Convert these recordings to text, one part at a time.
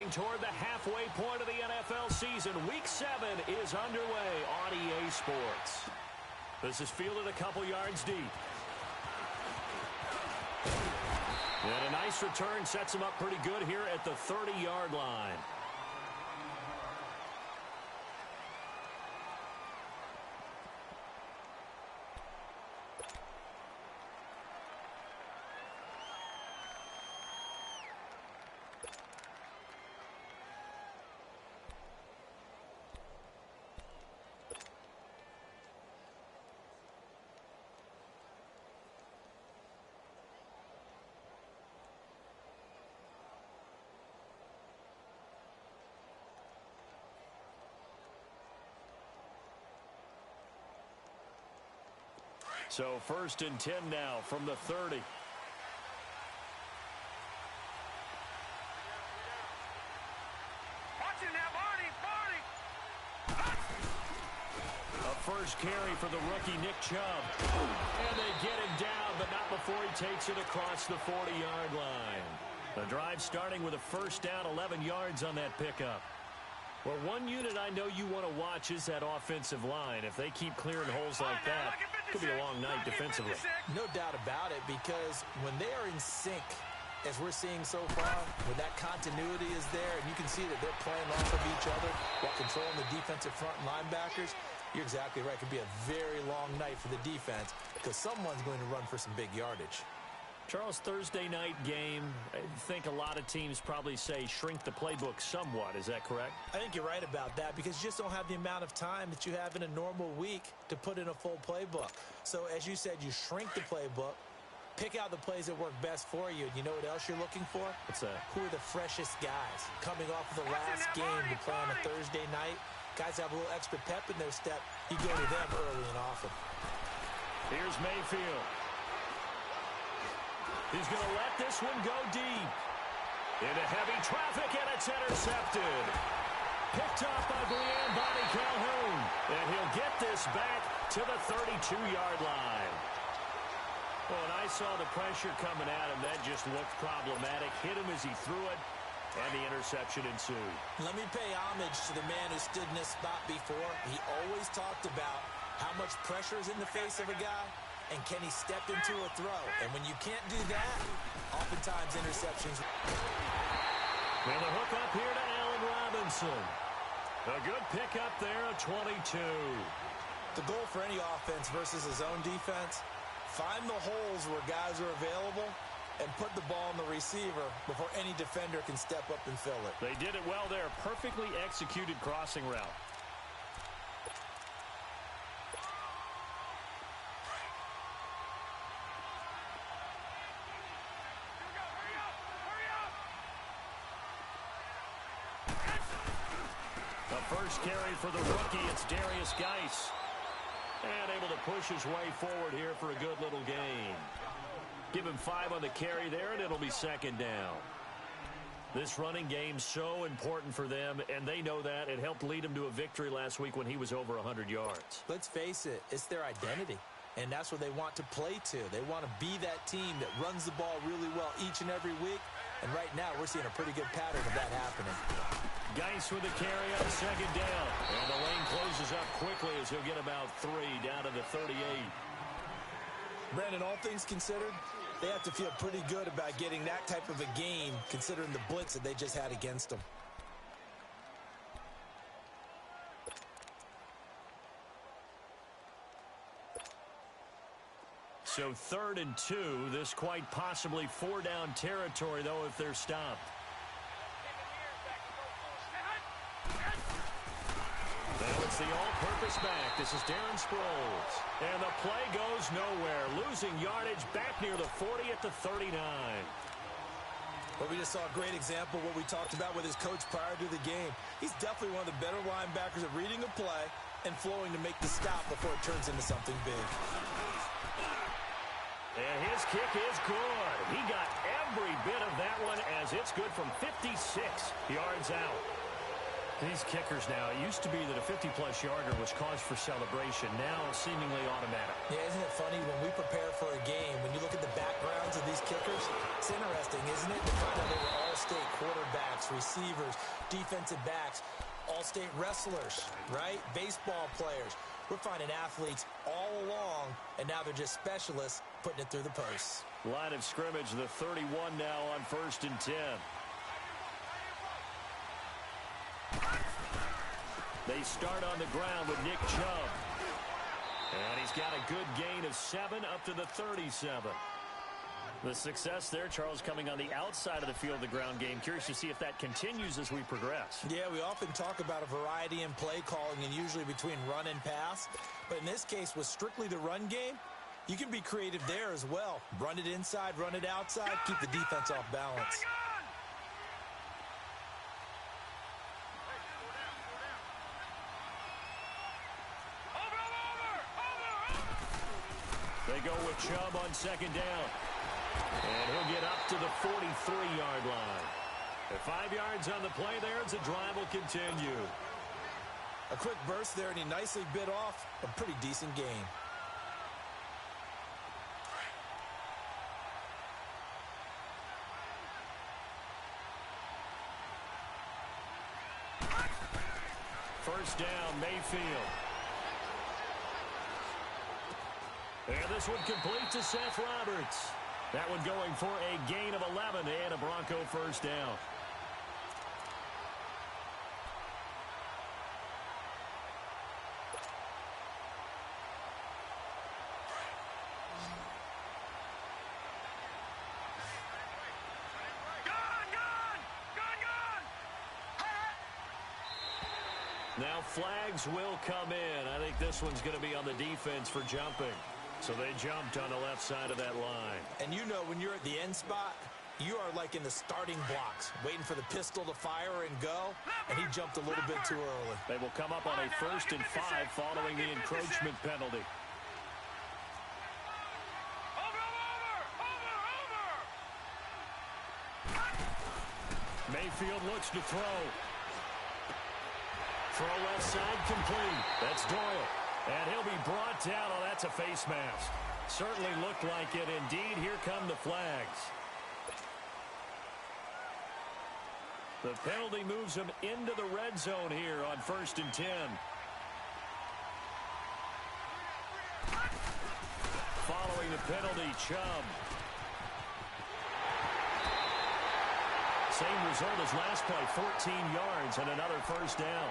Heading toward the halfway point of the NFL season. Week 7 is underway on EA Sports. This is fielded a couple yards deep. And a nice return sets him up pretty good here at the 30-yard line. So 1st and 10 now from the 30. A first carry for the rookie Nick Chubb. And they get him down, but not before he takes it across the 40-yard line. The drive starting with a first down, 11 yards on that pickup. Well, one unit I know you want to watch is that offensive line. If they keep clearing holes like that, it could be a long night defensively. No doubt about it, because when they are in sync, as we're seeing so far, when that continuity is there, and you can see that they're playing off of each other while controlling the defensive front and linebackers, you're exactly right. It could be a very long night for the defense because someone's going to run for some big yardage. Charles, Thursday night game, I think a lot of teams probably say shrink the playbook somewhat. Is that correct? I think you're right about that because you just don't have the amount of time that you have in a normal week to put in a full playbook. So as you said, you shrink the playbook, pick out the plays that work best for you. And you know what else you're looking for? What's that? Who are the freshest guys coming off of the last game to play on a Thursday night? Guys have a little extra pep in their step. You go to them early and often. Here's Mayfield. He's going to let this one go deep. Into heavy traffic, and it's intercepted. Picked off by Bonnie Calhoun. And he'll get this back to the 32-yard line. Well, and I saw the pressure coming at him. That just looked problematic. Hit him as he threw it, and the interception ensued. Let me pay homage to the man who stood in this spot before. He always talked about how much pressure is in the face of a guy. And can he step into a throw? And when you can't do that, oftentimes interceptions. And the hook up here to Allen Robinson. A good pickup there at 22. The goal for any offense versus his own defense, find the holes where guys are available and put the ball on the receiver before any defender can step up and fill it. They did it well there. Perfectly executed crossing route. First carry for the rookie, it's Darius Geis. And able to push his way forward here for a good little gain. Give him 5 on the carry there, and it'll be second down. This running game's so important for them, and they know that. It helped lead them to a victory last week when he was over 100 yards. Let's face it, it's their identity. And that's what they want to play to. They want to be that team that runs the ball really well each and every week. And right now, we're seeing a pretty good pattern of that happening. Geis with the carry on second down. And the lane closes up quickly as he'll get about 3 down to the 38. Brandon, all things considered, they have to feel pretty good about getting that type of a gain considering the blitz that they just had against them. So 3rd and 2, this quite possibly 4-down territory, though, if they're stopped. Now it's the all-purpose back. This is Darren Sproles. And the play goes nowhere. Losing yardage back near the 40 at the 39. Well, we just saw a great example of what we talked about with his coach prior to the game. He's definitely one of the better linebackers at reading a play and flowing to make the stop before it turns into something big. And his kick is good. He got every bit of that one as it's good from 56 yards out. These kickers now, it used to be that a 50-plus yarder was cause for celebration. Now, seemingly automatic. Yeah, isn't it funny when we prepare for a game, when you look at the backgrounds of these kickers, it's interesting, isn't it, to find out they were all-state quarterbacks, receivers, defensive backs, all-state wrestlers, right? Baseball players. We're finding athletes all along, and now they're just specialists putting it through the posts. Line of scrimmage, the 31 now on 1st and 10. They start on the ground with Nick Chubb. And he's got a good gain of 7 up to the 37. The success there, Charles, coming on the outside of the field, the ground game. Curious to see if that continues as we progress. Yeah, we often talk about a variety in play calling and usually between run and pass. But in this case, with strictly the run game, you can be creative there as well. Run it inside, run it outside, keep the defense off balance. They go with Chubb on 2nd down. And he'll get up to the 43-yard line. At 5 yards on the play there, the drive will continue. A quick burst there, and he nicely bit off a pretty decent gain. First down, Mayfield. And this one complete to Seth Roberts. That one going for a gain of 11 and a Bronco first down. Now flags will come in. I think this one's going to be on the defense for jumping. So they jumped on the left side of that line. And you know when you're at the end spot, you are like in the starting blocks, waiting for the pistol to fire and go, and he jumped a little bit too early. They will come up on a 1st and 5 following the encroachment penalty. Mayfield looks to throw. Throw left side complete. That's Doyle. And he'll be brought down. Oh, that's a face mask. Certainly looked like it. Indeed, here come the flags. The penalty moves him into the red zone here on 1st and 10. Following the penalty, Chubb. Same result as last play, 14 yards and another first down.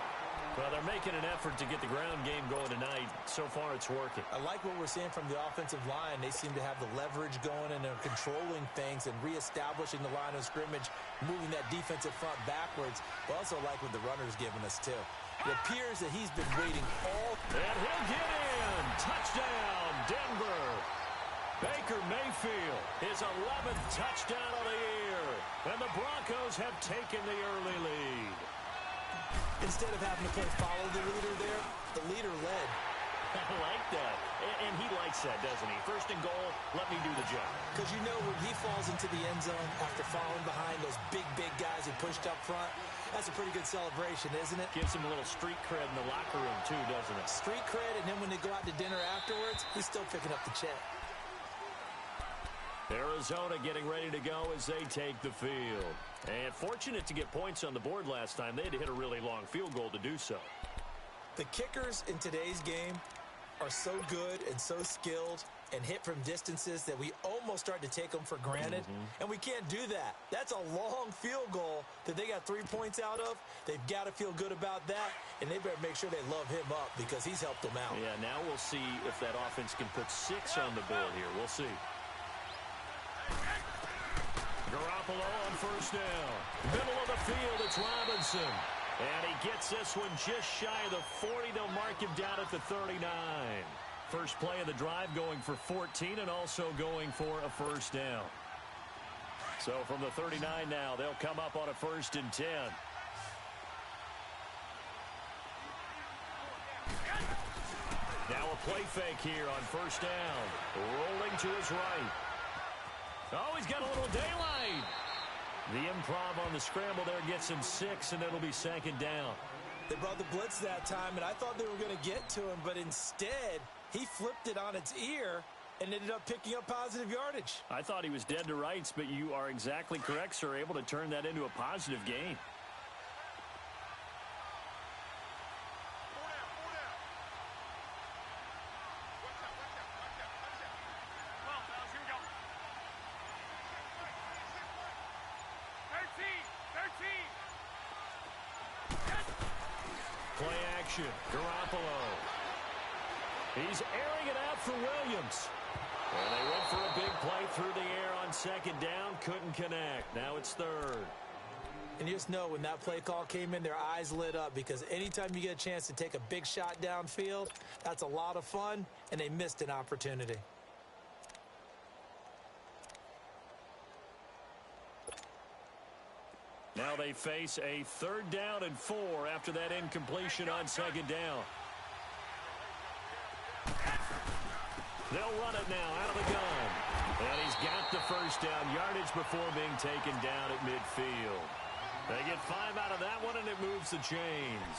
Well, they're making an effort to get the ground game going tonight. So far, it's working. I like what we're seeing from the offensive line. They seem to have the leverage going, and they're controlling things and reestablishing the line of scrimmage, moving that defensive front backwards. I also like what the runner's giving us, too. It appears that he's been waiting all... And he'll get in. Touchdown, Denver. Baker Mayfield, his 11th touchdown of the year. And the Broncos have taken the early lead. Instead of having to play follow the leader there, the leader led. I like that. And he likes that, doesn't he? 1st and goal, let me do the job. Because you know when he falls into the end zone after falling behind those big guys who pushed up front, that's a pretty good celebration, isn't it? Gives him a little street cred in the locker room, too, doesn't it? Street cred, and then when they go out to dinner afterwards, he's still picking up the check. Arizona getting ready to go as they take the field. And fortunate to get points on the board last time. They had to hit a really long field goal to do so. The kickers in today's game are so good and so skilled and hit from distances that we almost start to take them for granted. And we can't do that. That's a long field goal that they got 3 points out of. They've got to feel good about that, and they better make sure they love him up because he's helped them out. Yeah, now we'll see if that offense can put 6 on the board here. We'll see. Garoppolo on 1st down. Middle of the field, it's Robinson. And he gets this one just shy of the 40. They'll mark him down at the 39. First play of the drive going for 14 and also going for a 1st down. So from the 39 now, they'll come up on a 1st and 10. Now a play fake here on 1st down. Rolling to his right. Oh, he's got a little daylight. The improv on the scramble there gets him 6, and it'll be second down. They brought the blitz that time, and I thought they were going to get to him, but instead, he flipped it on its ear and ended up picking up positive yardage. I thought he was dead to rights, but you are exactly correct, sir, able to turn that into a positive gain. Play action, Garoppolo. He's airing it out for Williams. And they went for a big play through the air on second down. Couldn't connect. Now it's third. And you just know when that play call came in, their eyes lit up because anytime you get a chance to take a big shot downfield, that's a lot of fun, and they missed an opportunity. Now they face a 3rd down and 4 after that incompletion on second down. They'll run it now out of the gun. And he's got the first down yardage before being taken down at midfield. They get 5 out of that one, and it moves the chains.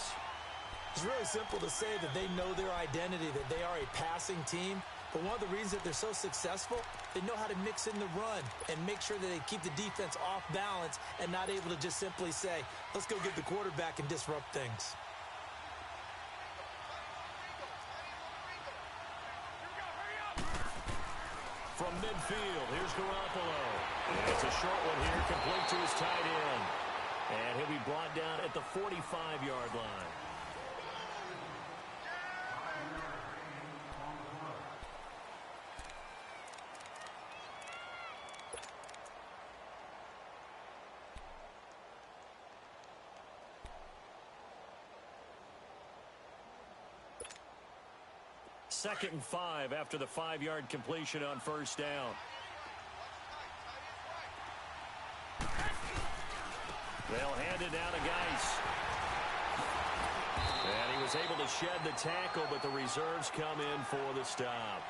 It's really simple to say that they know their identity, that they are a passing team. But one of the reasons that they're so successful, they know how to mix in the run and make sure that they keep the defense off balance and not able to just simply say, let's go get the quarterback and disrupt things. From midfield, here's Garoppolo. And it's a short one here, complete to his tight end. And he'll be brought down at the 45-yard line. Second and 5 after the 5-yard completion on first down. They'll hand it down to Geis. And he was able to shed the tackle, but the reserves come in for the stop.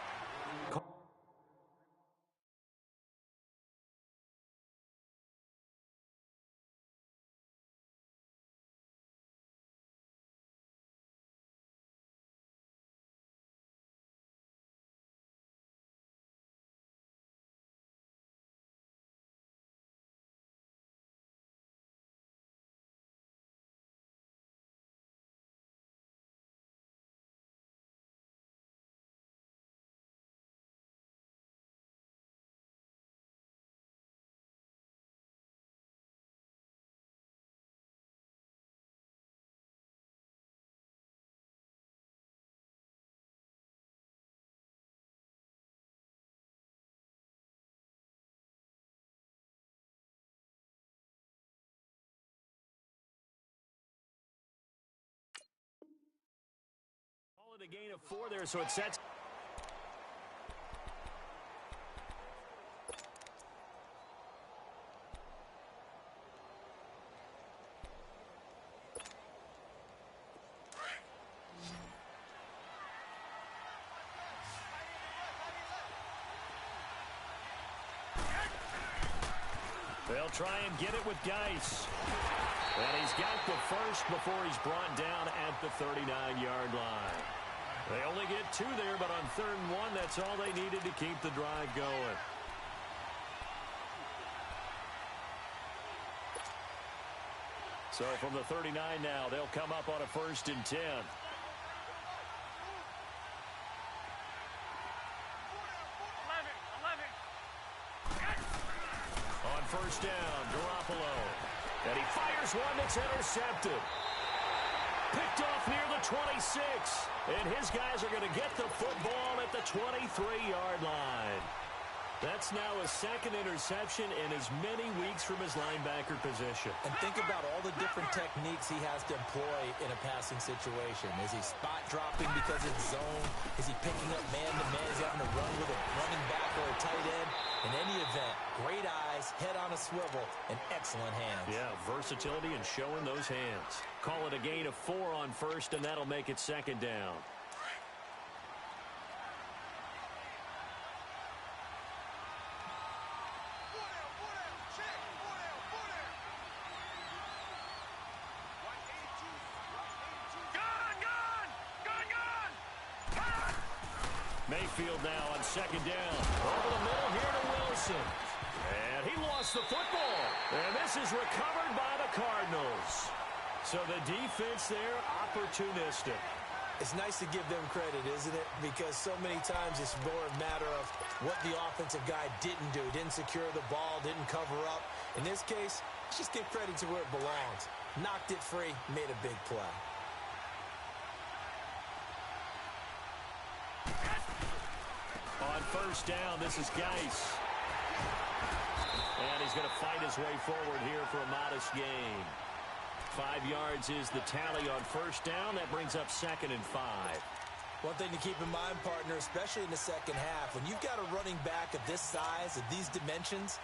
A gain of 4 there, so it sets. They'll try and get it with Geis. And he's got the first before he's brought down at the 39-yard line. They only get 2 there, but on 3rd and 1, that's all they needed to keep the drive going. So from the 39 now, they'll come up on a 1st and 10. On first down, Garoppolo. And he fires one that's intercepted. Picked off near the 26. And his guys are going to get the football at the 23-yard line. That's now a 2nd interception in as many weeks from his linebacker position. And think about all the different techniques he has to employ in a passing situation. Is he spot dropping because it's zone? Is he picking up man-to-man? Is he having to run with a running back or a tight end? In any event, great eyes, head on a swivel, and excellent hands. Yeah, versatility and showing those hands. Call it a gain of 4 on first, and that'll make it 2nd down. Mayfield now on second down. Over the middle here to Wilson. And he lost the football. And this is recovered by the Cardinals. So the defense there, opportunistic. It's nice to give them credit, isn't it? Because so many times it's more a matter of what the offensive guy didn't do. Didn't secure the ball, didn't cover up. In this case, just give credit to where it belongs. Knocked it free, made a big play. On first down, this is Geis. And he's going to fight his way forward here for a modest gain. 5 yards is the tally on first down. That brings up 2nd and 5. One thing to keep in mind, partner, especially in the second half, when you've got a running back of this size, of these dimensions,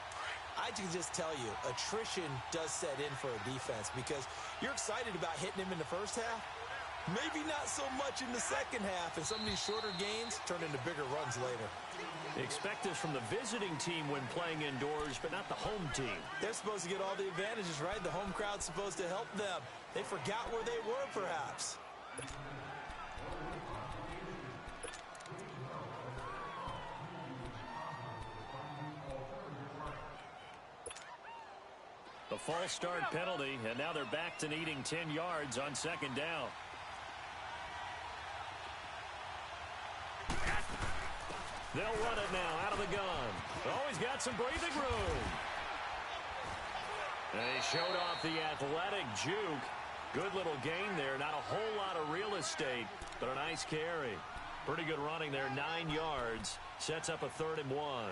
I can just tell you, attrition does set in for a defense because you're excited about hitting him in the first half. Maybe not so much in the second half, and some of these shorter gains turn into bigger runs later. Expect this from the visiting team when playing indoors, but not the home team. They're supposed to get all the advantages, right? The home crowd's supposed to help them. They forgot where they were, perhaps. The false start penalty, and now they're back to needing 10 yards on second down. They'll run it now out of the gun. Always got some breathing room. And he showed off the athletic juke. Good little gain there. Not a whole lot of real estate, but a nice carry. Pretty good running there, 9 yards. Sets up a 3rd and 1.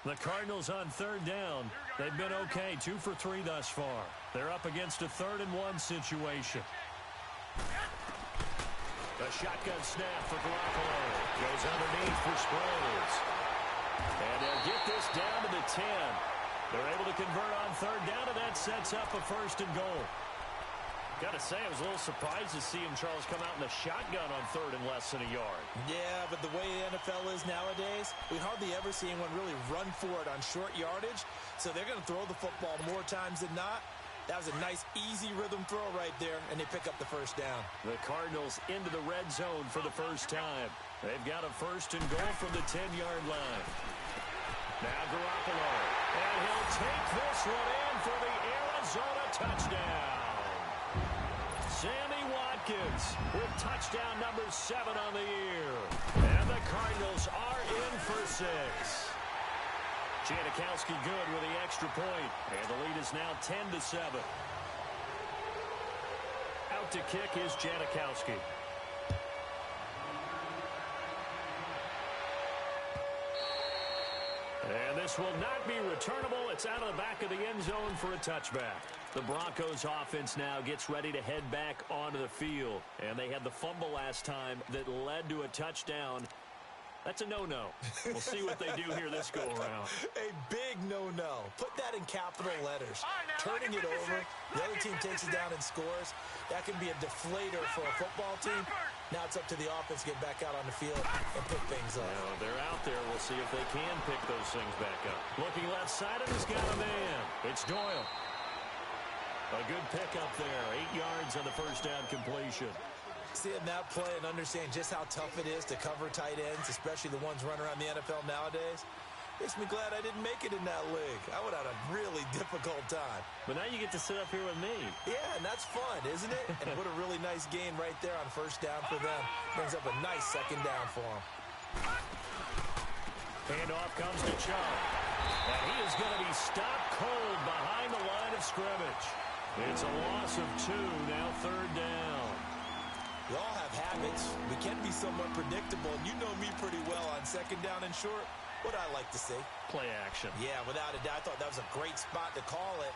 The Cardinals on 3rd down. They've been okay, 2 for 3 thus far. They're up against a 3rd and 1 situation. A shotgun snap for Garoppolo. Goes underneath for Sproles. And they'll get this down to the 10. They're able to convert on 3rd down, and that sets up a 1st and goal. Got to say, I was a little surprised to see him, Charles, come out in the shotgun on 3rd and less than a yard. Yeah, but the way the NFL is nowadays, we hardly ever see anyone really run for it on short yardage. So they're going to throw the football more times than not. That was a nice, easy rhythm throw right there, and they pick up the 1st down. The Cardinals into the red zone for the first time. They've got a 1st and goal from the 10-yard line. Now Garoppolo, and he'll take this one in for the Arizona touchdown. Sammy Watkins with touchdown number 7 on the year. And the Cardinals are in for 6. Janikowski good with the extra point. And the lead is now 10-7. Out to kick is Janikowski. And this will not be returnable. It's out of the back of the end zone for a touchback. The Broncos offense now gets ready to head back onto the field. And they had the fumble last time that led to a touchdown. That's a no-no. We'll see what they do here this go-around. A big no-no. Put that in capital letters. Turning it over, the other team takes it down and scores. That can be a deflator for a football team. Now it's up to the offense to get back out on the field and pick things up. Now, they're out there. We'll see if they can pick those things back up. Looking left side, and he's got a man. It's Doyle. A good pick up there. 8 yards on the first down completion. Seeing that play and understanding just how tough it is to cover tight ends, especially the ones running around the NFL nowadays, makes me glad I didn't make it in that league. I would have had a really difficult time. But now you get to sit up here with me. Yeah, and that's fun, isn't it? And what a really nice gain right there on first down for them. Brings up a nice second down for them. Handoff comes to Chubb. And he is going to be stopped cold behind the line of scrimmage. It's a loss of 2, now 3rd down. We all have habits. We can be somewhat predictable, and you know me pretty well on second down and short. What I like to see. Play action. Yeah, without a doubt. I thought that was a great spot to call it.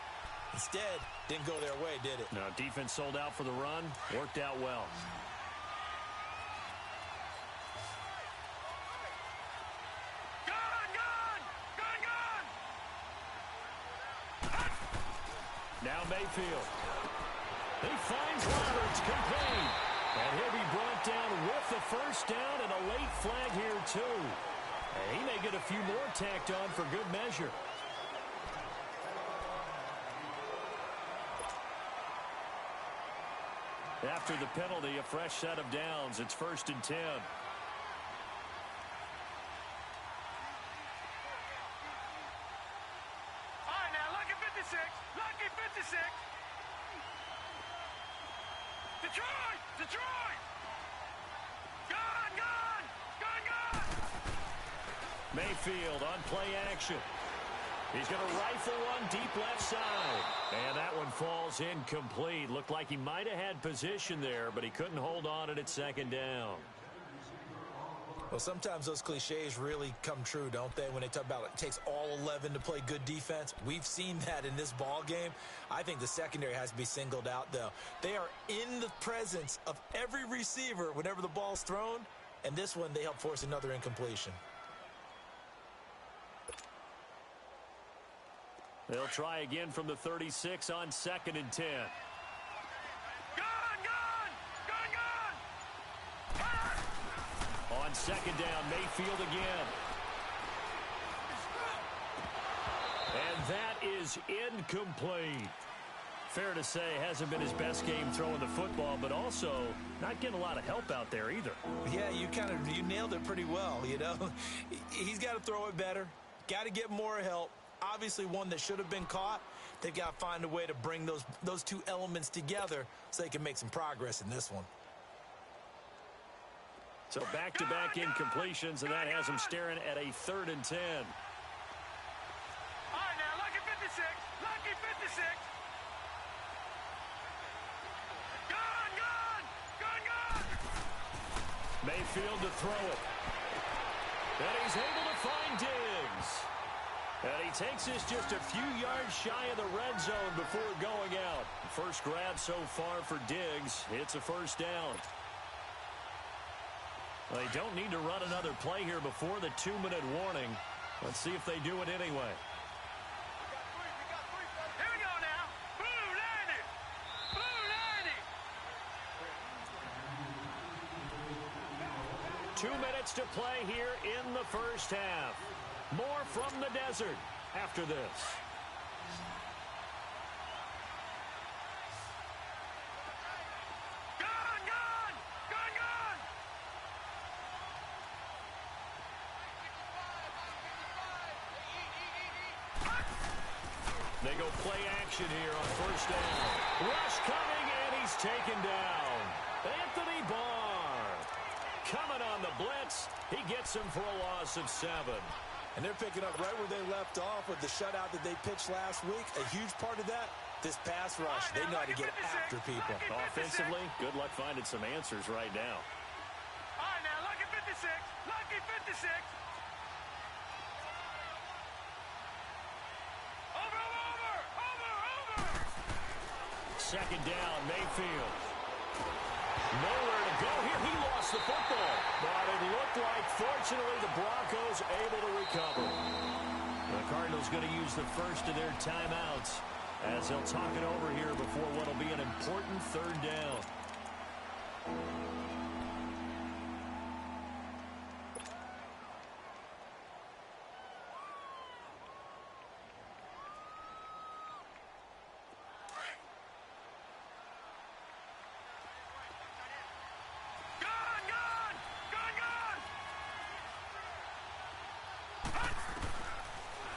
Instead, didn't go their way, did it? No, defense sold out for the run. Worked out well. Now Mayfield. He finds Roberts, complete. And he'll be brought down with the first down and a late flag here, too. And he may get a few more tacked on for good measure. After the penalty, a fresh set of downs. It's 1st and 10. Detroit! Gone! Mayfield on play action. He's going to rifle one deep left side. And that one falls incomplete. Looked like he might have had position there, but he couldn't hold on at 2nd down. Well, sometimes those cliches really come true, don't they? When they talk about it takes all 11 to play good defense. We've seen that in this ball game. I think the secondary has to be singled out, though. They are in the presence of every receiver whenever the ball's thrown. And this one, they help force another incompletion. They'll try again from the 36 on 2nd and 10. On 2nd down, Mayfield again. And that is incomplete. Fair to say, hasn't been his best game throwing the football, but also not getting a lot of help out there either. Yeah, you nailed it pretty well, you know. He's got to throw it better. Got to get more help. Obviously one that should have been caught. They've got to find a way to bring those two elements together so they can make some progress in this one. So back-to-back incompletions, and that has him staring at a 3rd and 10. All right, now, lucky 56. Lucky 56. Gone! Mayfield to throw it. And he's able to find Diggs. And he takes this just a few yards shy of the red zone before going out. First grab so far for Diggs. It's a 1st down. Well, they don't need to run another play here before the 2-minute warning. Let's see if they do it anyway. Here we go now. Blue 90. 2 minutes to play here in the first half. More from the desert after this. They go play action here on 1st down. Rush coming, and he's taken down. Anthony Barr coming on the blitz. He gets him for a loss of 7. And they're picking up right where they left off with the shutout that they pitched last week. A huge part of that, this pass rush. They know how to get after people. Offensively, good luck finding some answers right now. All right, now, lucky 56. Lucky 56. Over. 2nd down, Mayfield. Nowhere to go here. He lost the football. But it looked like, fortunately, the Broncos able to recover. The Cardinals going to use the first of their timeouts as they'll talk it over here before what will be an important 3rd down.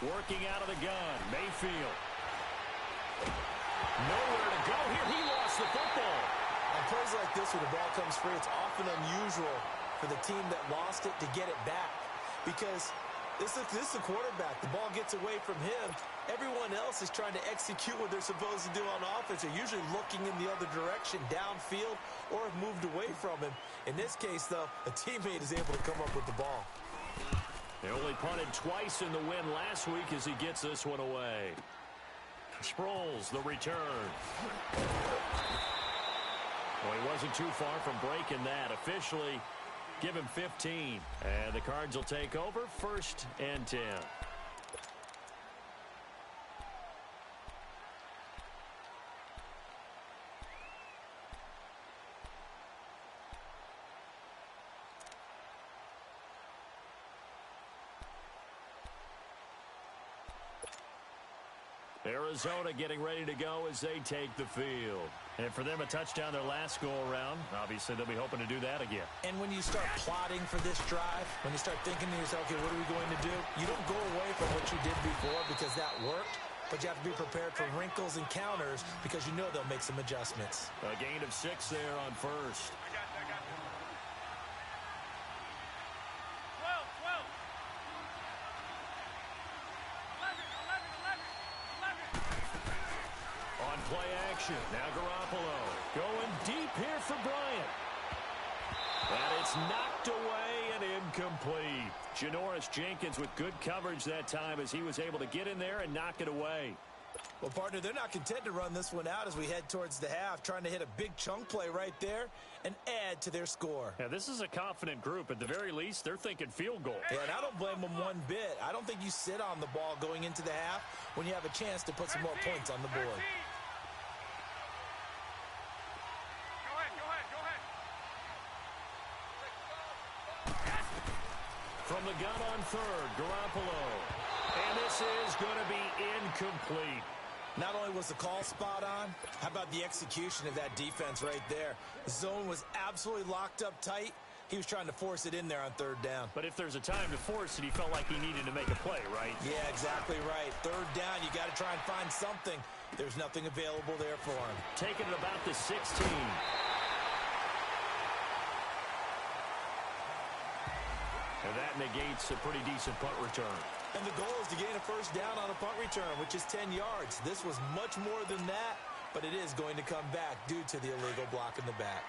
Working out of the gun, Mayfield. Nowhere to go here. He lost the football. On plays like this where the ball comes free, it's often unusual for the team that lost it to get it back. Because this is the quarterback. The ball gets away from him. Everyone else is trying to execute what they're supposed to do on offense. They're usually looking in the other direction, downfield, or have moved away from him. In this case, though, a teammate is able to come up with the ball. They only punted twice in the win last week as he gets this one away. Sproles, the return. Well, he wasn't too far from breaking that. Officially, give him 15. And the Cards will take over 1st and 10. Arizona getting ready to go as they take the field. And for them, a touchdown their last go-around. Obviously, they'll be hoping to do that again. And when you start plotting for this drive, when you start thinking to yourself, okay, what are we going to do? You don't go away from what you did before because that worked, but you have to be prepared for wrinkles and counters because you know they'll make some adjustments. A gain of 6 there on first. I got you. 12. On play action, now Garoppolo going deep here for Bryant. And it's knocked away and incomplete. Janoris Jenkins with good coverage that time as he was able to get in there and knock it away. Well, partner, they're not content to run this one out as we head towards the half, trying to hit a big chunk play right there and add to their score. Yeah, this is a confident group. At the very least, they're thinking field goal. Yeah, and I don't blame them one bit. I don't think you sit on the ball going into the half when you have a chance to put some more points on the board. Go ahead. From the gun on third, Garoppolo. And this is going to be incomplete. Not only was the call spot on, how about the execution of that defense right there? The zone was absolutely locked up tight. He was trying to force it in there on third down. But if there's a time to force it, he felt like he needed to make a play, right? Yeah, exactly right. Third down, you got to try and find something. There's nothing available there for him. Taking it about the 16. And that negates a pretty decent punt return. And the goal is to gain a first down on a punt return, which is 10 yards. This was much more than that, but it is going to come back due to the illegal block in the back.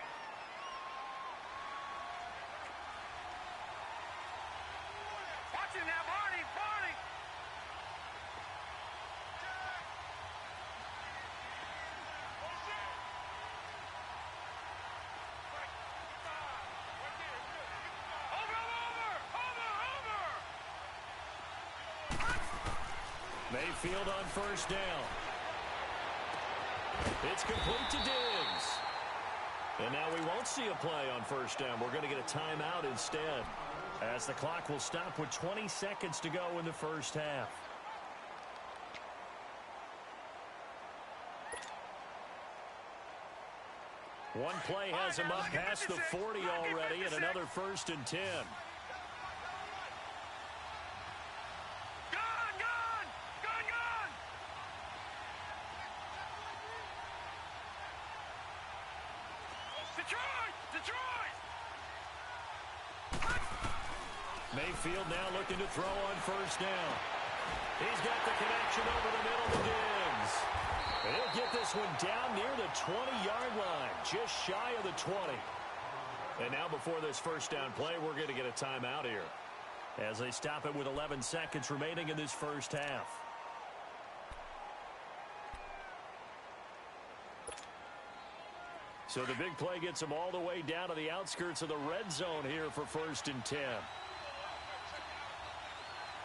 Watch it now, Barney. Mayfield on first down. It's complete to Diggs. And now we won't see a play on first down. We're going to get a timeout instead, as the clock will stop with 20 seconds to go in the first half. One play has him up past the 40 already, and another 1st and 10. Detroit! Mayfield now looking to throw on first down. He's got the connection over the middle to Diggs. And he'll get this one down near the 20-yard line, just shy of the 20. And now before this first down play, we're going to get a timeout here as they stop it with 11 seconds remaining in this first half. So the big play gets them all the way down to the outskirts of the red zone here for 1st and 10.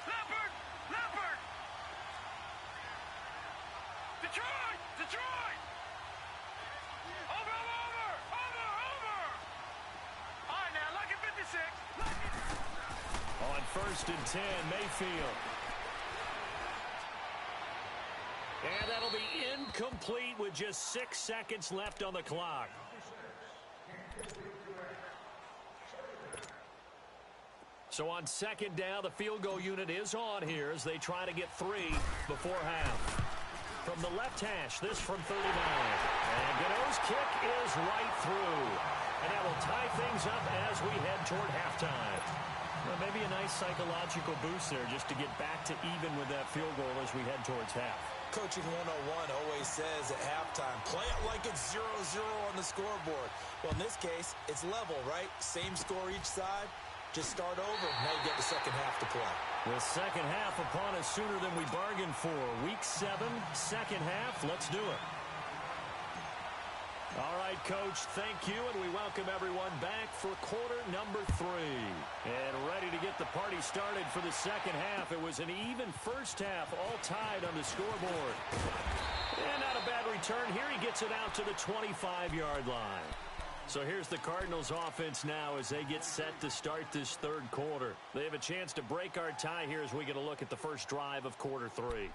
Leopard! Detroit! Over! All right, now, lucky 56. On 1st and 10, Mayfield. And that'll be incomplete with just 6 seconds left on the clock. So on 2nd down, the field goal unit is on here as they try to get 3 before half. From the left hash, this from 39. And Gano's kick is right through. And that will tie things up as we head toward halftime. Well, maybe a nice psychological boost there just to get back to even with that field goal as we head towards half. Coaching 101 always says at halftime, play it like it's 0-0 on the scoreboard. Well, in this case, it's level, right? Same score each side. Just start over. Now you get the second half to play. The second half upon us sooner than we bargained for. Week 7, second half. Let's do it. All right, Coach, thank you, and we welcome everyone back for quarter number 3. And ready to get the party started for the second half. It was an even first half, all tied on the scoreboard. And not a bad return here. He gets it out to the 25-yard line. So here's the Cardinals offense now as they get set to start this third quarter. They have a chance to break our tie here as we get a look at the first drive of quarter 3.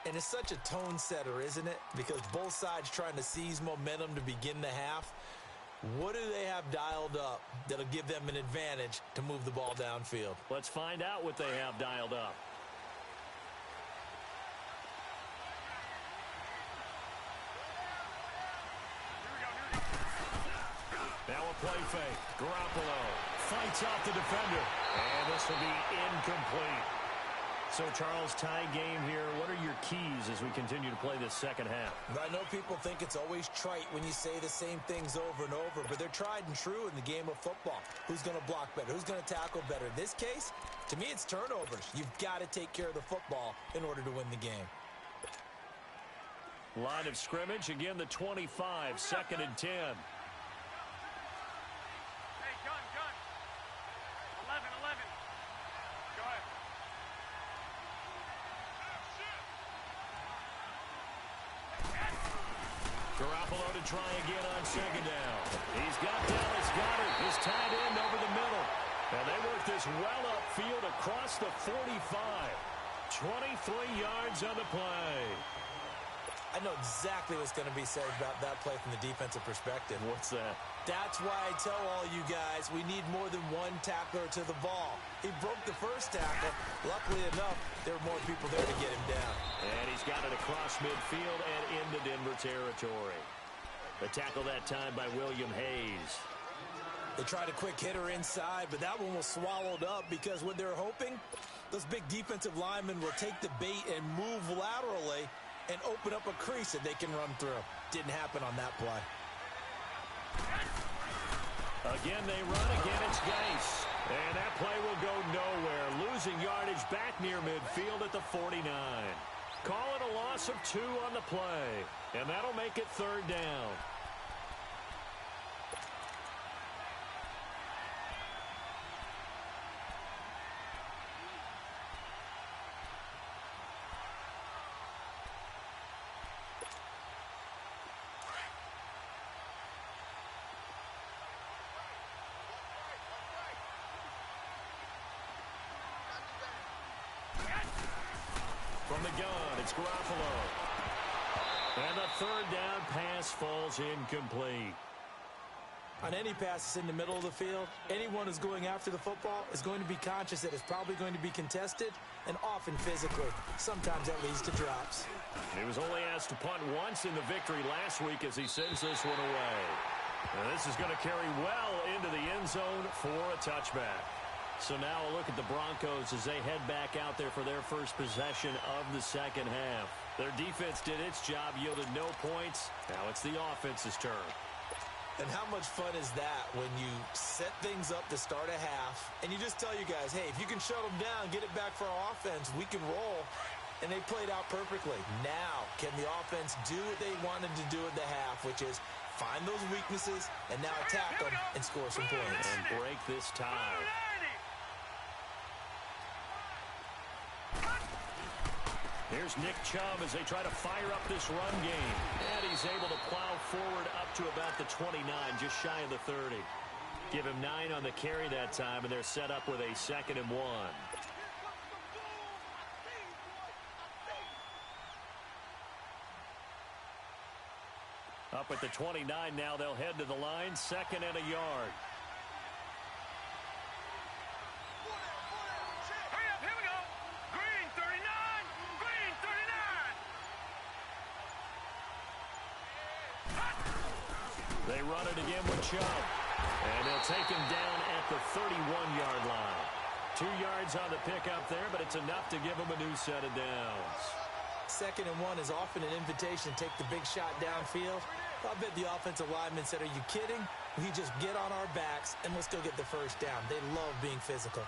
And it's such a tone setter, isn't it? Because both sides trying to seize momentum to begin the half. What do they have dialed up that'll give them an advantage to move the ball downfield? Let's find out what they have dialed up. Now a play fake. Garoppolo fights off the defender. And this will be incomplete. So, Charles, tie game here. What are your keys as we continue to play this second half? I know people think it's always trite when you say the same things over and over, but they're tried and true in the game of football. Who's going to block better? Who's going to tackle better? In this case, to me, it's turnovers. You've got to take care of the football in order to win the game. Line of scrimmage, again, the 25, 2nd and 10. Hey, gun. 11. Go ahead. Garoppolo to try again on 2nd down. He's got Dallas Goedert, his tight end over the middle. And they work this well upfield across the 45. 23 yards on the play. I know exactly what's going to be said about that play from the defensive perspective. What's that? That's why I tell all you guys we need more than one tackler to the ball. He broke the first tackle. Luckily enough, there were more people there to get him down. And he's got it across midfield and into Denver territory. The tackle that time by William Hayes. They tried a quick hitter inside, but that one was swallowed up because what they're hoping, those big defensive linemen will take the bait and move laterally and open up a crease that they can run through. Didn't happen on that play. Again, they run. Again, it's Geis. And that play will go nowhere. Losing yardage back near midfield at the 49. Call it a loss of 2 on the play. And that'll make it 3rd down. From the gun, it's Garoppolo. And the 3rd down pass falls incomplete. On any passes in the middle of the field, anyone who's going after the football is going to be conscious that it's probably going to be contested and often physically. Sometimes that leads to drops. He was only asked to punt once in the victory last week as he sends this one away. And this is going to carry well into the end zone for a touchback. So now a look at the Broncos as they head back out there for their first possession of the second half. Their defense did its job, yielded no points. Now it's the offense's turn. And how much fun is that when you set things up to start a half and you just tell you guys, hey, if you can shut them down, get it back for our offense, we can roll. And they played out perfectly. Now, can the offense do what they wanted to do at the half, which is find those weaknesses and now attack them and score some points. And break this tie. Here's Nick Chubb as they try to fire up this run game. And he's able to plow forward up to about the 29, just shy of the 30. Give him 9 on the carry that time, and they're set up with a 2nd and 1. Up at the 29 now, they'll head to the line, 2nd and a yard. Hurry up, here we go. Green 39, green 39. They run it again with Chubb. And they'll take him down at the 31-yard line. 2 yards on the pickup there, but it's enough to give him a new set of downs. 2nd and 1 is often an invitation to take the big shot downfield. I bet the offensive lineman said, are you kidding? We just get on our backs and let's go get the first down. They love being physical.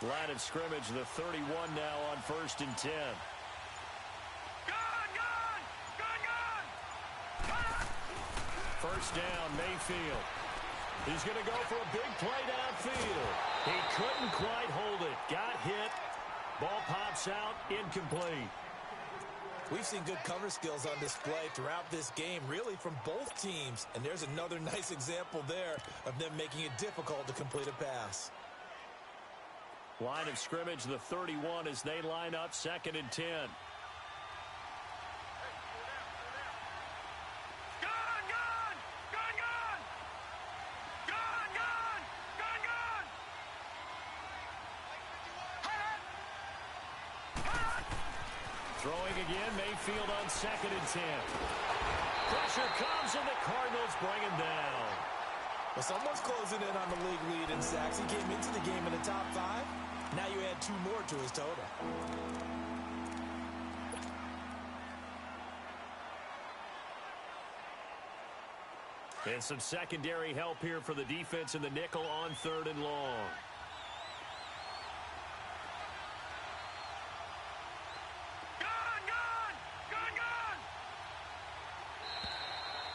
Line of scrimmage, the 31 now on 1st and 10. First down, Mayfield. He's going to go for a big play downfield. He couldn't quite hold it. Got hit. Ball pops out, incomplete. We've seen good cover skills on display throughout this game, really from both teams. And there's another nice example there of them making it difficult to complete a pass. Line of scrimmage, the 31 as they line up 2nd and 10. Throwing again, Mayfield on 2nd and 10. Pressure comes, and the Cardinals bring him down. Well, someone's closing in on the league lead in sacks. He came into the game in the top 5. Now you add 2 more to his total. And some secondary help here for the defense in the nickel on 3rd and long.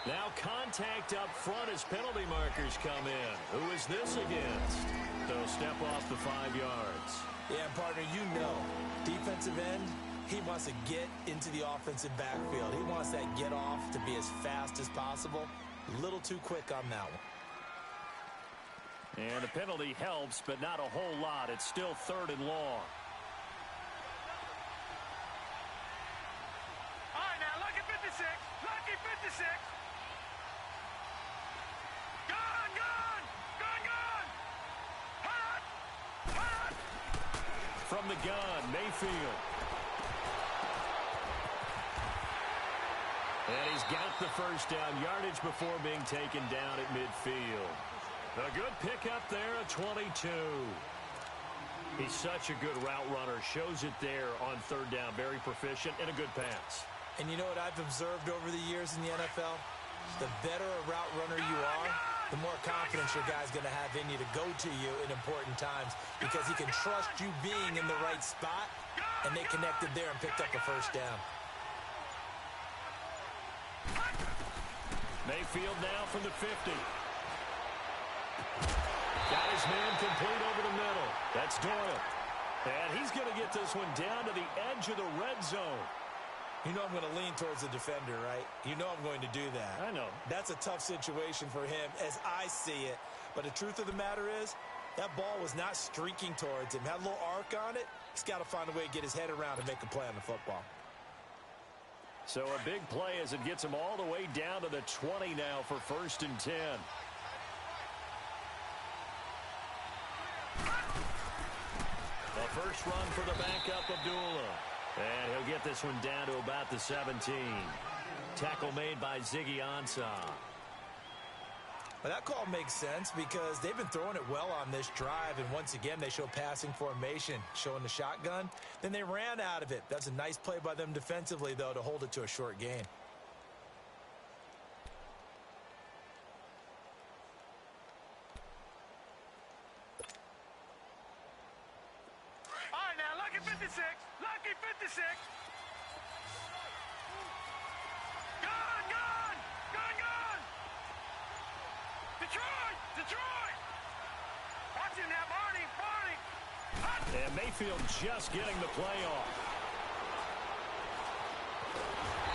Now contact up front as penalty markers come in. Who is this against? They'll step off the 5 yards. Yeah, partner, you know, defensive end, he wants to get into the offensive backfield. He wants that get off to be as fast as possible. A little too quick on that one. And a penalty helps, but not a whole lot. It's still 3rd and long. All right, now, lucky 56. Lucky 56. From the gun, Mayfield. And he's got the first down yardage before being taken down at midfield. A good pickup there, a 22. He's such a good route runner. Shows it there on 3rd down. Very proficient and a good pass. And you know what I've observed over the years in the NFL? The better a route runner you are, the more confidence your guy's going to have in you to go to you in important times because he can trust you being in the right spot, and they connected there and picked up a first down. Mayfield now from the 50. Got his man complete over the middle. That's Doyle. And he's going to get this one down to the edge of the red zone. You know I'm going to lean towards the defender, right? You know I'm going to do that. I know. That's a tough situation for him as I see it. But the truth of the matter is, that ball was not streaking towards him. Had a little arc on it. He's got to find a way to get his head around and make a play on the football. So a big play as it gets him all the way down to the 20 now for 1st and 10. The first run for the backup, Abdullah. And he'll get this one down to about the 17. Tackle made by Ziggy Ansah. Well, that call makes sense because they've been throwing it well on this drive, and once again they show passing formation, showing the shotgun. Then they ran out of it. That's a nice play by them defensively, though, to hold it to a short gain. All right, now, lucky 56. Lucky 56. Detroit! Watch him now, Barney! And Mayfield just getting the play off.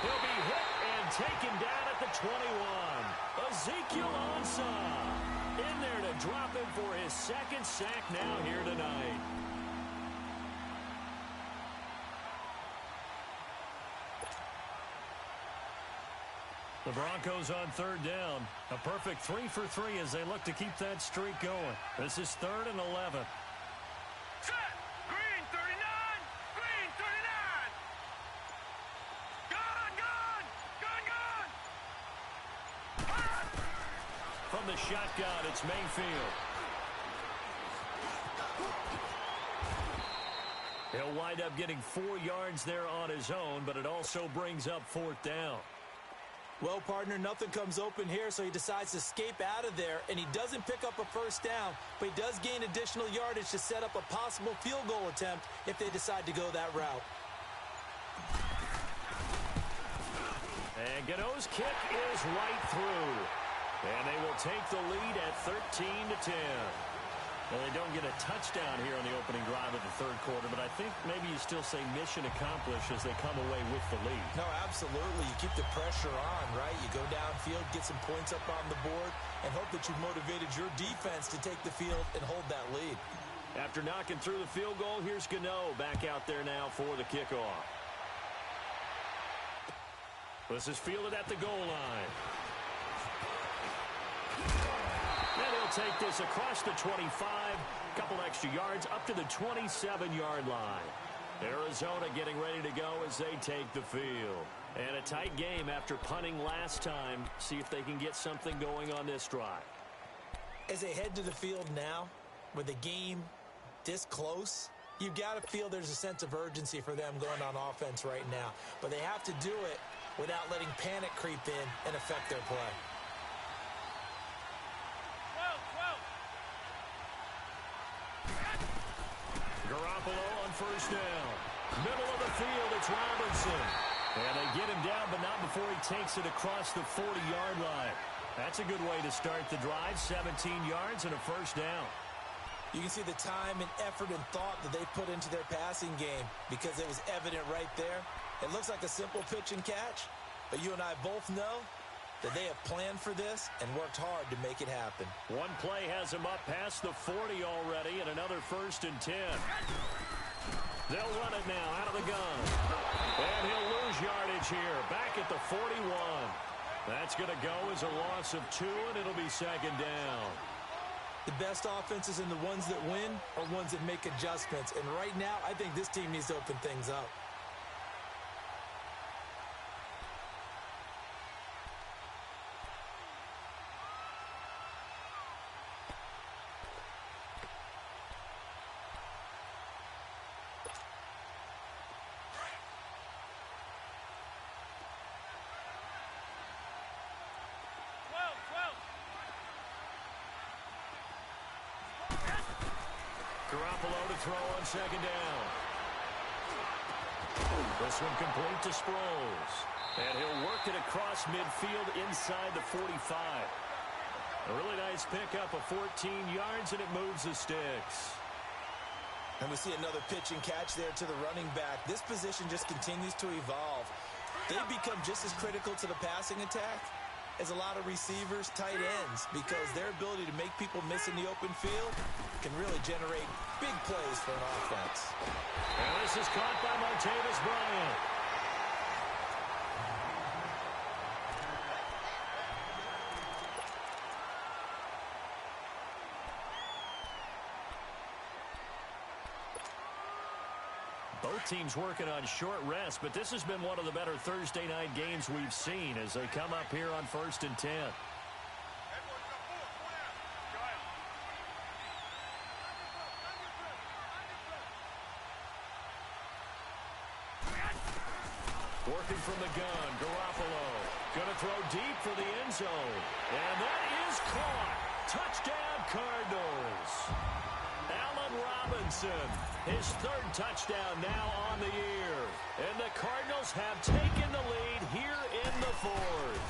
He'll be hit and taken down at the 21. Ezekiel Ansah in there to drop him for his 2nd sack now here tonight. The Broncos on 3rd down. A perfect 3 for 3 as they look to keep that streak going. This is 3rd and 11. Set! Green 39! Green 39! Gun! From the shotgun, it's Mayfield. He'll wind up getting 4 yards there on his own, but it also brings up 4th down. Well, partner, nothing comes open here, so he decides to escape out of there, and he doesn't pick up a first down, but he does gain additional yardage to set up a possible field goal attempt if they decide to go that route. And Gano's kick is right through. And they will take the lead at 13-10. Well, they don't get a touchdown here on the opening drive of the third quarter, but I think maybe you still say mission accomplished as they come away with the lead. No, absolutely. You keep the pressure on, right? You go downfield, get some points up on the board, and hope that you've motivated your defense to take the field and hold that lead. After knocking through the field goal, here's Gano back out there now for the kickoff. This is fielded at the goal line. And he'll take this across the 25, couple extra yards up to the 27-yard line. Arizona getting ready to go as they take the field. And a tight game after punting last time. See if they can get something going on this drive. As they head to the field now, with the game this close, you've got to feel there's a sense of urgency for them going on offense right now. But they have to do it without letting panic creep in and affect their play. Garoppolo on first down. Middle of the field, it's Robinson. And they get him down, but not before he takes it across the 40-yard line. That's a good way to start the drive. 17 yards and a first down. You can see the time and effort and thought that they put into their passing game because it was evident right there. It looks like a simple pitch and catch, but you and I both know that they have planned for this and worked hard to make it happen. One play has him up past the 40 already, and another 1st and 10. They'll run it now out of the gun. And he'll lose yardage here, back at the 41. That's going to go as a loss of 2, and it'll be 2nd down. The best offenses and the ones that win are ones that make adjustments. And right now, I think this team needs to open things up. Garoppolo to throw on 2nd down. This one complete to Sproles. And he'll work it across midfield inside the 45. A really nice pickup of 14 yards, and it moves the sticks. And we see another pitch and catch there to the running back. This position just continues to evolve. They've become just as critical to the passing attack as a lot of receivers, tight ends, because their ability to make people miss in the open field can really generate big plays for an offense. And this is caught by Martavis Bryant. Both teams working on short rest, but this has been one of the better Thursday night games we've seen as they come up here on 1st and 10. Working from the gun, Garoppolo. Going to throw deep for the end zone. And that is caught. Touchdown, Cardinals. Allen Robinson, his 3rd touchdown now on the year. And the Cardinals have taken the lead here in the 4th.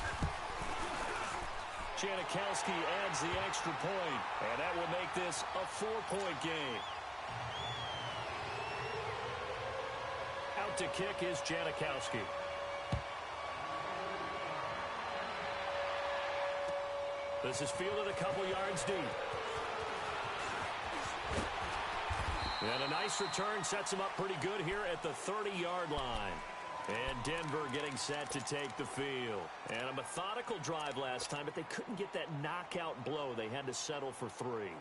Janikowski adds the extra point, and that will make this a 4-point game. Out to kick is Janikowski. This is fielded a couple yards deep. And a nice return sets him up pretty good here at the 30-yard line. And Denver getting set to take the field. And a methodical drive last time, but they couldn't get that knockout blow. They had to settle for 3.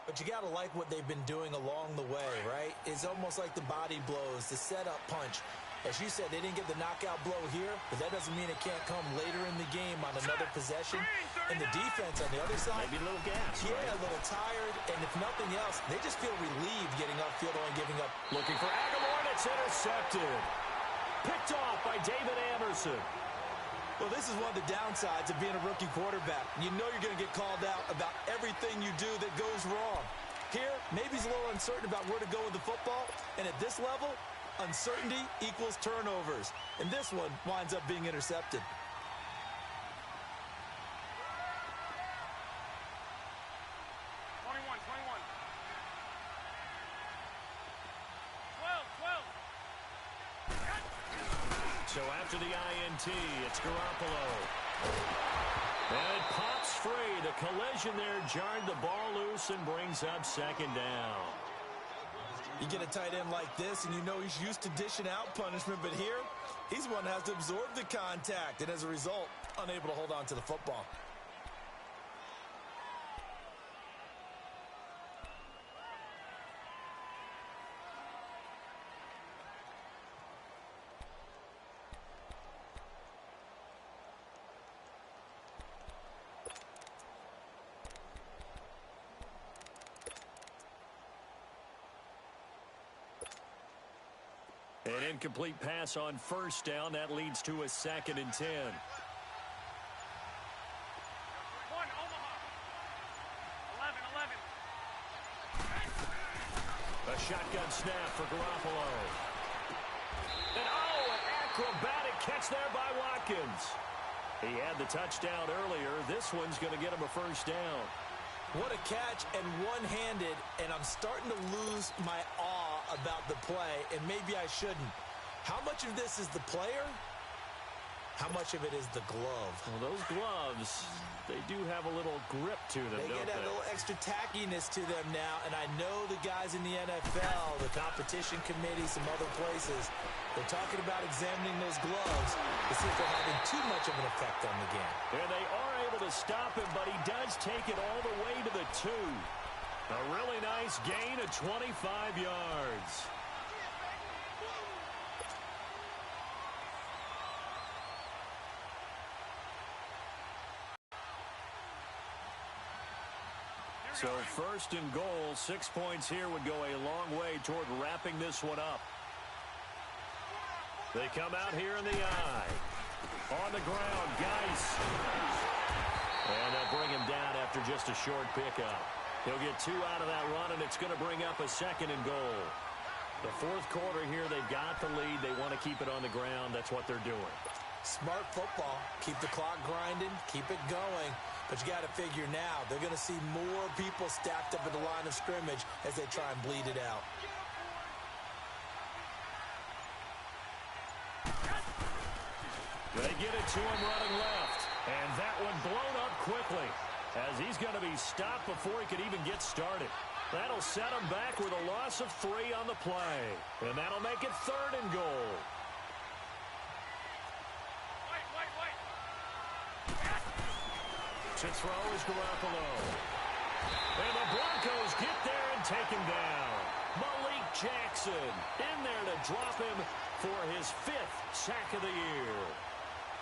But you got to like what they've been doing along the way, right? It's almost like the body blows, the setup punch. As you said, they didn't get the knockout blow here, but that doesn't mean it can't come later in the game on another possession. And the defense on the other side, maybe a little gas. Yeah, right? A little tired, and if nothing else, they just feel relieved getting upfield and giving up. Looking for Aguilar, and it's intercepted. Picked off by David Anderson. Well, this is one of the downsides of being a rookie quarterback. You know you're going to get called out about everything you do that goes wrong. Here, maybe he's a little uncertain about where to go with the football, and at this level, uncertainty equals turnovers. And this one winds up being intercepted. So after the INT, it's Garoppolo. And it pops free. The collision there jarred the ball loose and brings up second down. You get a tight end like this, and you know he's used to dishing out punishment, but here, he's one that has to absorb the contact, and as a result, unable to hold on to the football. An incomplete pass on first down. That leads to a 2nd and 10. One, Omaha. 11. A shotgun snap for Garoppolo. And an acrobatic catch there by Watkins. He had the touchdown earlier. This one's going to get him a first down. What a catch, and one-handed, and I'm starting to lose my awe about the play, and maybe I shouldn't. How much of this is the player? How much of it is the glove? Well, those gloves, they do have a little grip to them, They don't get a little extra tackiness to them now, and I know the guys in the NFL, the competition committee, some other places, they're talking about examining those gloves to see if they're having too much of an effect on the game. And they are able to stop him, but he does take it all the way to the 2. A really nice gain of 25 yards. So 1st and goal, 6 points here would go a long way toward wrapping this one up. They come out here in the eye. On the ground, Geis. And they'll bring him down after just a short pickup. He'll get 2 out of that run, and it's going to bring up a 2nd and goal. The 4th quarter here, they've got the lead. They want to keep it on the ground. That's what they're doing. Smart football. Keep the clock grinding. Keep it going. But you got to figure now, they're going to see more people stacked up at the line of scrimmage as they try and bleed it out. They get it to him running left. And that one blown up quickly as he's going to be stopped before he could even get started. That'll set him back with a loss of 3 on the play. And that'll make it 3rd and goal. To throw is Garoppolo. And the Broncos get there and take him down. Malik Jackson in there to drop him for his 5th sack of the year.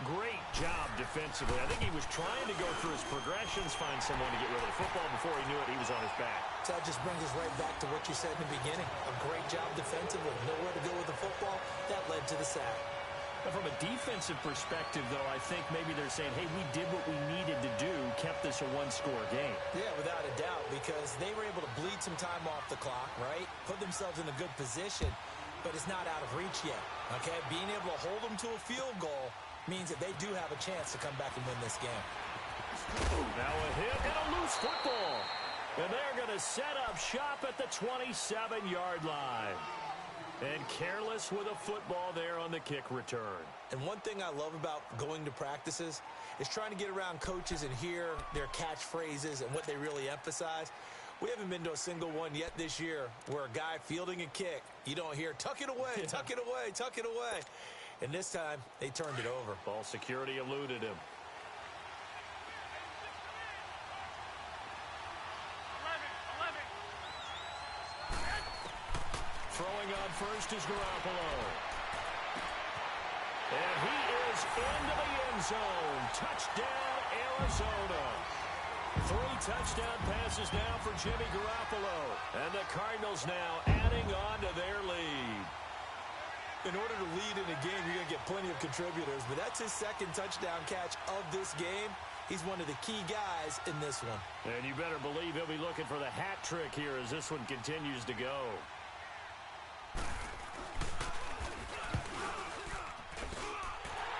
Great job defensively. I think he was trying to go through his progressions, find someone to get rid of the football. Before he knew it, he was on his back. So that just brings us right back to what you said in the beginning. A great job defensively. Nowhere to go with the football. That led to the sack. From a defensive perspective, though, I think maybe they're saying, hey, we did what we needed to do, kept this a one-score game. Yeah, without a doubt, because they were able to bleed some time off the clock, right? Put themselves in a good position, but it's not out of reach yet, okay? Being able to hold them to a field goal means that they do have a chance to come back and win this game. Now a hit and a loose football. And they're going to set up shop at the 27-yard line. And careless with a football there on the kick return. And one thing I love about going to practices is trying to get around coaches and hear their catchphrases and what they really emphasize. We haven't been to a single one yet this year where a guy fielding a kick, you don't hear, tuck it away, tuck it away, tuck it away. And this time, they turned it over. Ball security eluded him. 11. Throwing on first is Garoppolo. And he is into the end zone. Touchdown, Arizona. 3 touchdown passes now for Jimmy Garoppolo. And the Cardinals now adding on to their lead. In order to lead in a game, you're going to get plenty of contributors, but that's his 2nd touchdown catch of this game. He's one of the key guys in this one. And you better believe he'll be looking for the hat trick here as this one continues to go.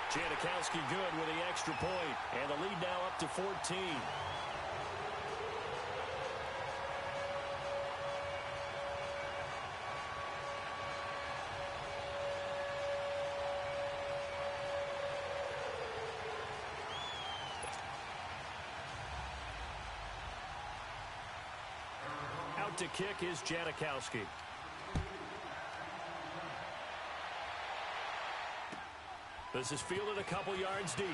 Janikowski good with the extra point, and the lead now up to 14. to kick is Janikowski. This is fielded a couple yards deep.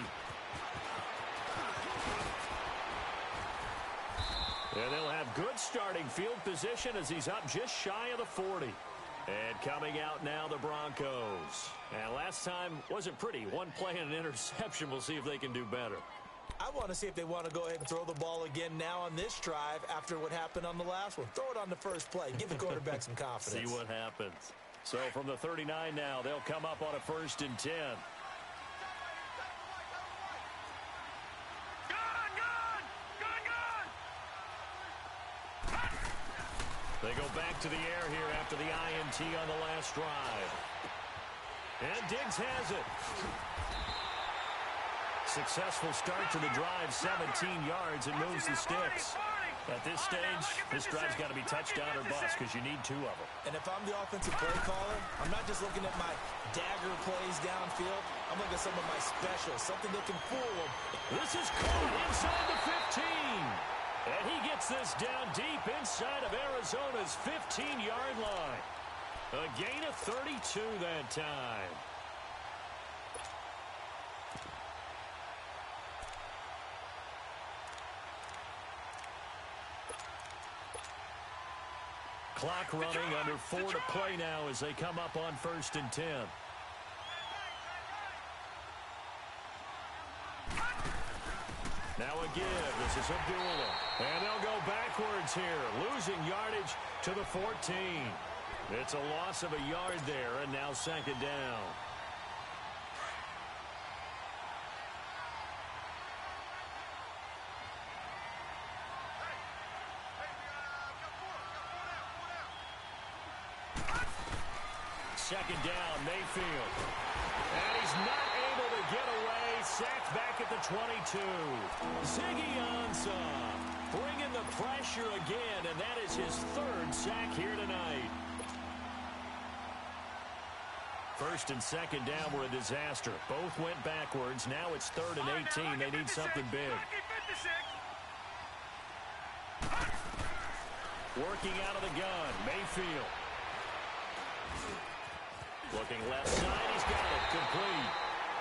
And they'll have good starting field position as he's up just shy of the 40. And coming out now, the Broncos. And last time wasn't pretty. One play and an interception. We'll see if they can do better. I want to see if they want to go ahead and throw the ball again now on this drive after what happened on the last one. Throw it on the first play. Give the quarterback some confidence. See what happens. So from the 39 now, they'll come up on a 1st and 10. They go back to the air here after the INT on the last drive. And Diggs has it. Successful start to the drive, 17 yards, and moves the sticks. At this stage, this drive's got to be touchdown or bust because you need 2 of them. And if I'm the offensive play caller, I'm not just looking at my dagger plays downfield. I'm looking at some of my specials, something that can fool them. This is caught inside the 15. And he gets this down deep inside of Arizona's 15-yard line. A gain of 32 that time. Clock running, under 4 to play now as they come up on 1st and 10. Now a give. This is Abdullah. And they'll go backwards here, losing yardage to the 14. It's a loss of a yard there, and now 2nd down. Second down, Mayfield. And he's not able to get away. Sacked back at the 22. Ziggy Ansah bringing the pressure again, and that is his 3rd sack here tonight. 1st and 2nd down were a disaster. Both went backwards. Now it's 3rd and 18. They need something big. Working out of the gun, Mayfield. Looking left side, he's got it, complete.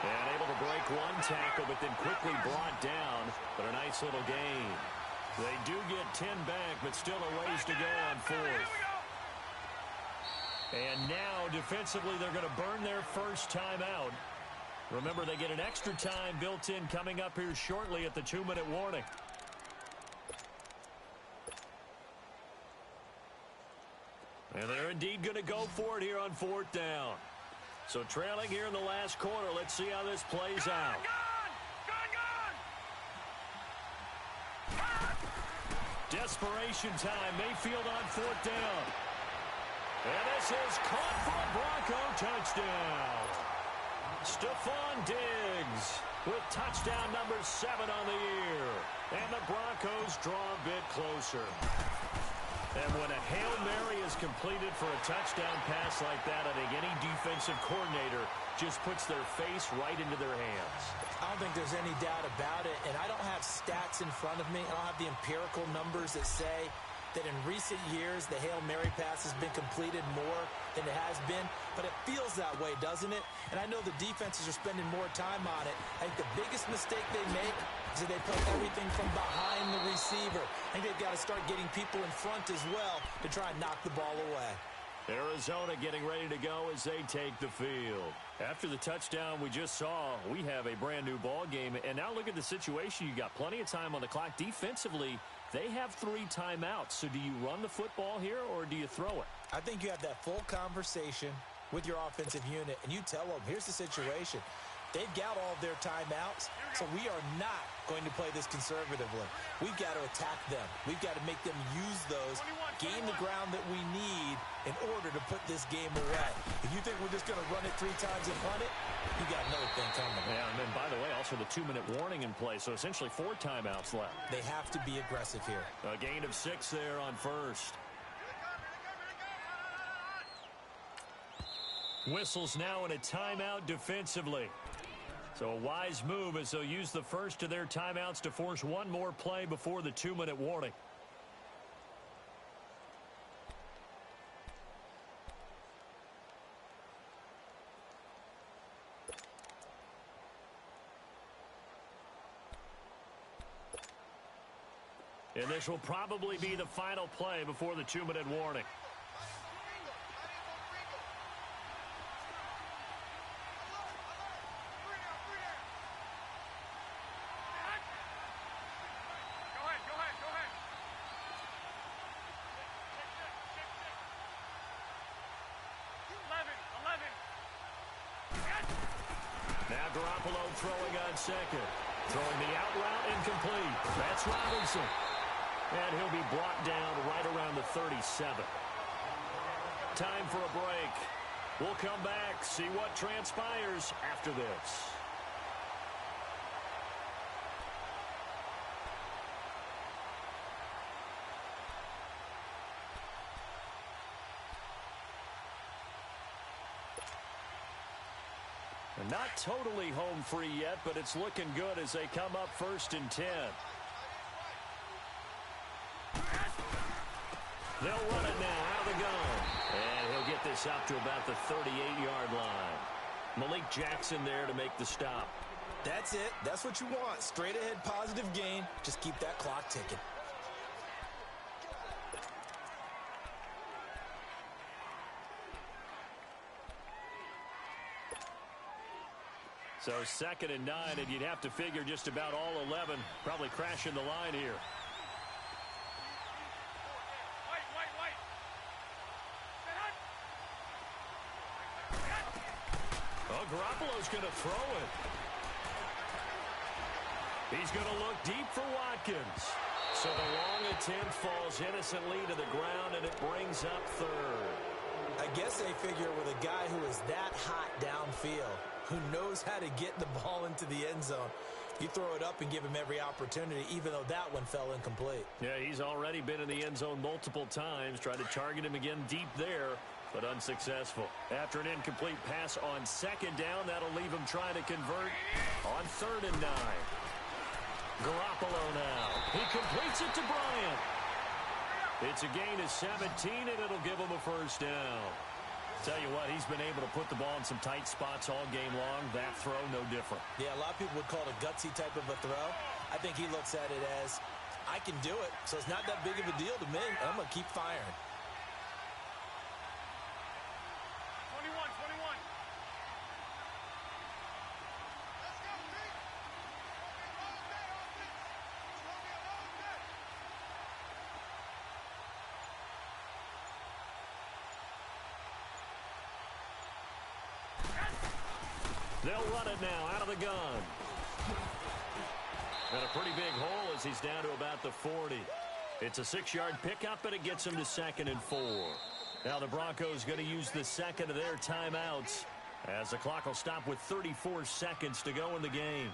And able to break 1 tackle, but then quickly brought down. But a nice little gain. They do get 10 back, but still a ways to go on 4th. And now, defensively, they're going to burn their first timeout. Remember, they get an extra time built in coming up here shortly at the 2-minute warning. And they're indeed going to go for it here on 4th down. So trailing here in the last quarter. Let's see how this plays out. Desperation time. Mayfield on 4th down. And this is caught for a Bronco touchdown. Stephon Diggs with touchdown number 7 on the year. And the Broncos draw a bit closer. And when a Hail Mary is completed for a touchdown pass like that, I think any defensive coordinator just puts their face right into their hands. I don't think there's any doubt about it, and I don't have stats in front of me. I don't have the empirical numbers that say that in recent years the Hail Mary pass has been completed more than it has been, but it feels that way, doesn't it? And I know the defenses are spending more time on it. I think the biggest mistake they make is that they play everything from behind the receiver. I think they've got to start getting people in front as well to try and knock the ball away. Arizona getting ready to go as they take the field. After the touchdown we just saw, we have a brand new ball game. And now look at the situation. You got plenty of time on the clock. Defensively, they have 3 timeouts. So do you run the football here or do you throw it? I think you have that full conversation with your offensive unit, and you tell them, here's the situation. They've got all of their timeouts, so we are not going to play this conservatively. We've got to attack them. We've got to make them use those, gain the ground that we need in order to put this game away. If you think we're just going to run it 3 times and punt it, you got another thing coming. Yeah, and then, by the way, also the 2-minute warning in play, so essentially 4 timeouts left. They have to be aggressive here. A gain of 6 there on 1st. Whistles now in a timeout defensively. So a wise move as they'll use the first of their timeouts to force one more play before the 2-minute warning. And this will probably be the final play before the 2-minute warning. Throwing on second. Throwing the out route incomplete. That's Robinson. And he'll be brought down right around the 37. Time for a break. We'll come back, see what transpires after this. Not totally home free yet, but it's looking good as they come up 1st and 10. They'll run it now out of the gun. And he'll get this out to about the 38-yard line. Malik Jackson there to make the stop. That's it. That's what you want. Straight ahead positive gain. Just keep that clock ticking. So 2nd and 9, and you'd have to figure just about all 11 probably crashing the line here. Oh, Garoppolo's going to throw it. He's going to look deep for Watkins. So the long attempt falls innocently to the ground, and it brings up 3rd. I guess they figure with a guy who is that hot downfield, who knows how to get the ball into the end zone, you throw it up and give him every opportunity, even though that one fell incomplete. Yeah, he's already been in the end zone multiple times. Tried to target him again deep there, but unsuccessful. After an incomplete pass on 2nd down, that'll leave him trying to convert on 3rd and 9. Garoppolo now. He completes it to Bryant. It's a gain of 17, and it'll give him a 1st down. Tell you what, he's been able to put the ball in some tight spots all game long. That throw, no different. Yeah, a lot of people would call it a gutsy type of a throw. I think he looks at it as, I can do it, so it's not that big of a deal to me. I'm going to keep firing. 21. They'll run it now out of the gun. And a pretty big hole as he's down to about the 40. It's a 6-yard pickup, and it gets him to 2nd and 4. Now the Broncos going to use the second of their timeouts as the clock will stop with 34 seconds to go in the game.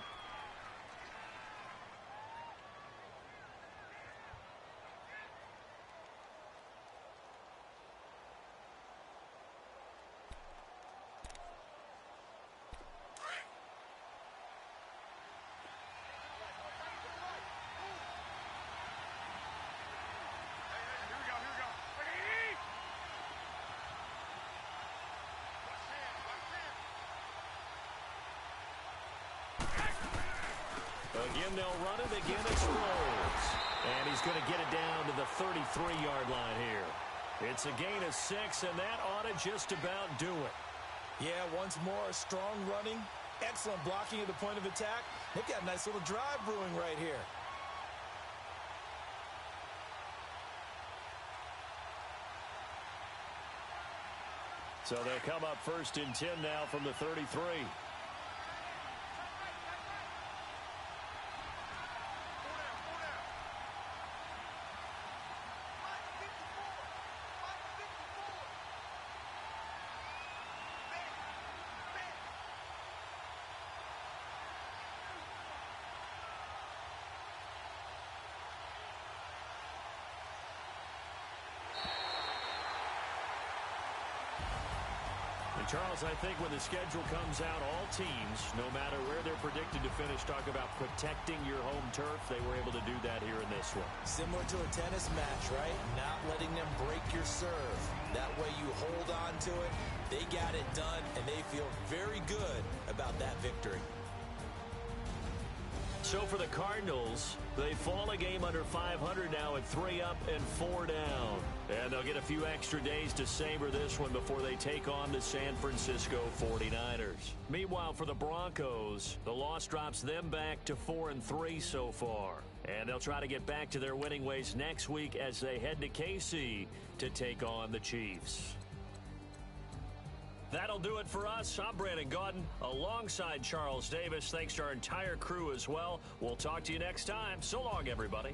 Again, they'll run it. Again, it's Rhodes. And he's going to get it down to the 33-yard line here. It's a gain of 6, and that ought to just about do it. Yeah, once more, strong running, excellent blocking at the point of attack. They've got a nice little drive brewing right here. So they'll come up 1st and 10 now from the 33. Charles, I think when the schedule comes out, all teams, no matter where they're predicted to finish, talk about protecting your home turf. They were able to do that here in this one. Similar to a tennis match, right? Not letting them break your serve. That way you hold on to it. They got it done, and they feel very good about that victory. So for the Cardinals, they fall a game under 500 now at 3 up and 4 down. And they'll get a few extra days to savor this one before they take on the San Francisco 49ers. Meanwhile, for the Broncos, the loss drops them back to 4-3 so far. And they'll try to get back to their winning ways next week as they head to KC to take on the Chiefs. That'll do it for us. I'm Brandon Gaudin alongside Charles Davis. Thanks to our entire crew as well. We'll talk to you next time. So long, everybody.